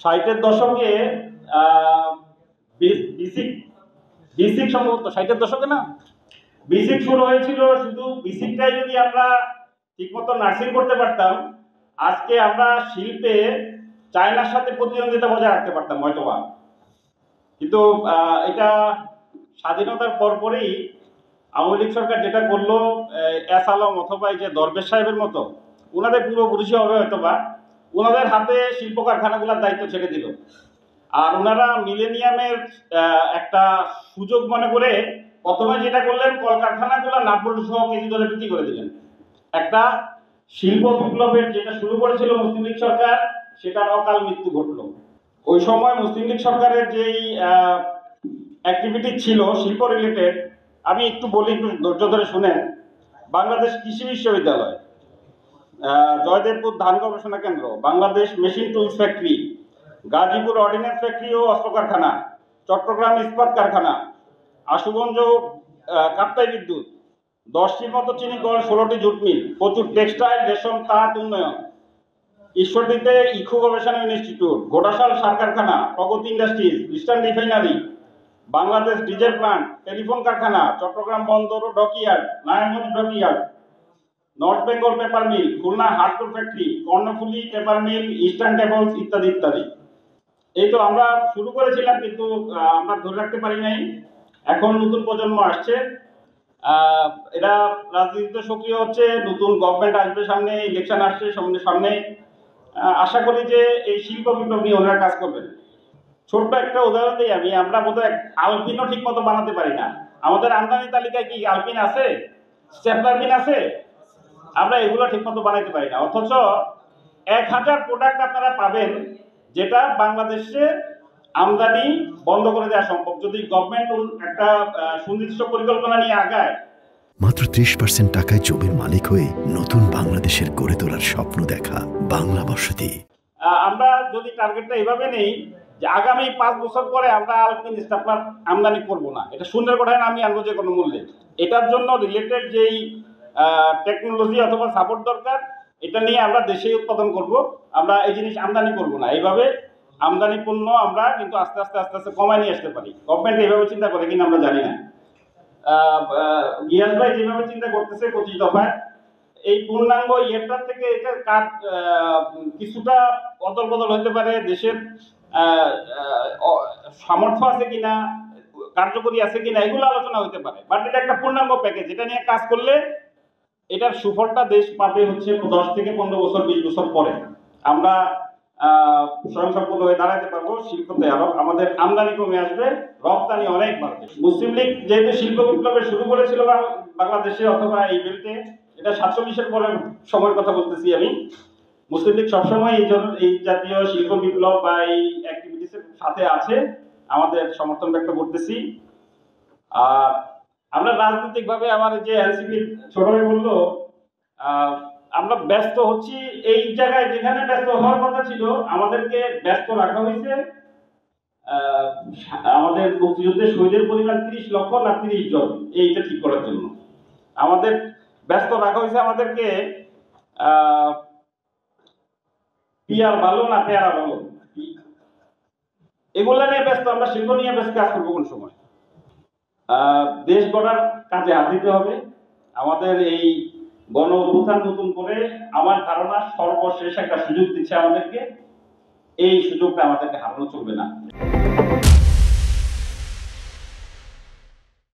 ষাটের দশকে বিসিক বিসিক সম্ভবত ষাটের দশকে না, বিসিক শুরু হয়েছিল। শুধু বিসিকটাই যদি আমরা ঠিকমতো নার্সিং করতে পারতাম, আজকে আমরা শিল্পে চায়নার সাথে প্রতিদ্বন্দ্বিতা বজায় রাখতে পারতাম হয়তোবা। কিন্তু এটা স্বাধীনতার পরপরই আওয়ামী লীগ সরকার যেটা করলো, এস আলম অথবা এই যে দরবেশ সাহেবের মতো ওনাদের পূর্বপুরুষী হবে হয়তোবা, ওনাদের হাতে শিল্প কারখানাগুলোর দায়িত্ব ছেড়ে দিল। আর ওনারা মিলেনিয়ামের একটা সুযোগ মনে করে প্রথমে যেটা করলেন, কলকারখানাগুলো 90 সহ কেজি দরে বিক্রি করে দিলেন। একটা শিল্প বিপ্লবের যেটা শুরু করেছিল মুসলিম লীগ সরকার, সেটার অকাল মৃত্যু ঘটলো। ওই সময় মুসলিম লীগ সরকারের যেই অ্যাক্টিভিটি ছিল শিল্প রিলেটেড, আমি একটু বলি, একটু ধৈর্য ধরে শুনেন। বাংলাদেশ কৃষি বিশ্ববিদ্যালয়, জয়দেবপুর ধান গবেষণা কেন্দ্র, Bangladesh machine tools factory, Gazipur ordnance factory ও অস্ত্র কারখানা, চট্টগ্রাম ইস্পাত কারখানা, আশুগঞ্জ কাপ্তাই বিদ্যুৎ, 10টির মতো চিনি কল, 16টি জুট মিল, প্রচুর টেক্সটাইল, রেশম, তাঁত উন্নয়ন, ঈশ্বরদীতে ইখু গবেষণা ইনস্টিটিউট, ঘোড়াশাল সার কারখানা, Pragati industries, eastern refinery, Bangladesh diesel plant, telephone কারখানা, চট্টগ্রাম বন্দর ও dockyard, Narayanganj dockyard, north Bengal paper mill, Khulna hardcore factory, Karnaphuli paper mill, eastern cables ইত্যাদি ইত্যাদি। এই তো আমরা শুরু করেছিলাম, কিন্তু আমরা ধরে রাখতে পারি নাই। এখন নতুন প্রজন্ম আসছে, এরা রাজনীতিতে সক্রিয় হচ্ছে, নতুন গভর্নমেন্ট আসবে, সামনে ইলেকশন আসছে সামনে। আশা করি যে এই শিল্প বিপ্লব নিয়ে ওনারা কাজ করবেন। ছোট্ট একটা উদাহরণ দিই আমি, আমরা বোধহয় আলপিনও ঠিক মতো বানাতে পারি না। আমাদের আমদানি তালিকায় কি আলপিন আছে, স্টেপলার পিন আছে? আমরা এগুলো ঠিক মতো বানাইতে পারি না। অথচ 1000 প্রোডাক্ট আপনারা পাবেন যেটা বাংলাদেশে আমদানি বন্ধ করে দেওয়া সম্ভব, যদি গভর্নমেন্ট একটা সুনির্দিষ্ট পরিকল্পনা নিয়ে আগায়। মাত্র 30% টাকায় জমির মালিক হয়ে নতুন বাংলাদেশের গড়ে তোলার স্বপ্ন দেখা বাংলা বসতি। আমরা যদি টার্গেটটা এভাবে নেই যে আগামী 5 বছর পরে আমরা আলপিন স্টেপলার আমদানি করব না, এটা শূন্যের কোঠায় আমি আনবো যে কোনো মূল্যে। এটার জন্য রিলেটেড যেই টেকনোলজি অথবা সাপোর্ট দরকার, এটা নিয়ে আমরা দেশেই উৎপাদন করব, আমরা এই জিনিস আমদানি করব না। এইভাবে আমদানি পণ্য আমরা কিন্তু আস্তে আস্তে আস্তে আস্তে কমায় নিয়ে আসতে পারি। গভর্নমেন্ট এইভাবে চিন্তা করে কিনা আমরা জানি না। গিয়াস ভাই যেভাবে চিন্তা করতেছে 25 দফায়, এই পূর্ণাঙ্গ ইয়েটার থেকে এটা কাজ কিছুটা অদল বদল হতে পারে। দেশের সামর্থ্য আছে কিনা, কার্যকরী আছে কিনা, এগুলো আলোচনা হতে পারে। বাট এটা একটা পূর্ণাঙ্গ প্যাকেজ, এটা নিয়ে কাজ করলে এটার সুফলটা দেশ পাবে হচ্ছে 10 থেকে 15 বছর 20 বছর পরে। আমরা স্বয়ংসম্পূর্ণ হয়ে দাঁড়াতে পারবো শিল্পতে, আরো আমাদের আমদানি কমে আসবে, রপ্তানি অনেক বাড়বে। মুসলিম লীগ যেহেতু শিল্প বিপ্লবের শুরু করেছিল বাংলাদেশে অথবা এই বেল্টে, এটা 47-এর পরের সময়ের কথা বলতেছি আমি। মুসলিম লীগ সবসময় এই জাতীয় শিল্প বিপ্লব বা এই অ্যাক্টিভিটিসের সাথে আছে, আমাদের সমর্থন ব্যক্ত করতেছি। আর আমরা রাজনৈতিক ভাবে, আমার যে এনসিপির ছোট ভাই বললো, আমরা ব্যস্ত হচ্ছি এই জায়গায় যেখানে ব্যস্ত হওয়ার কথা ছিল। আমাদেরকে ব্যস্ত রাখা হয়েছে আমাদের মুক্তিযুদ্ধের শহীদের পরিমাণ 30 লক্ষ না 30 জন, এইটা ঠিক করার জন্য আমাদের ব্যস্ত রাখা হয়েছে। আমাদেরকে পিয়ার ভালো না পেয়ারা ভালো, এগুলা নিয়ে ব্যস্ত। আমরা শিল্প নিয়ে ব্যস্ত কাজ করবো কোন সময়? দেশ গড়ার কাজে হাত দিতে হবে। আমাদের এই গণ অভ্যুত্থান নতুন করে, আমার ধারণা, সর্বশেষ একটা সুযোগ দিচ্ছে আমাদেরকে। এই সুযোগটা আমাদেরকে হারানো চলবে না।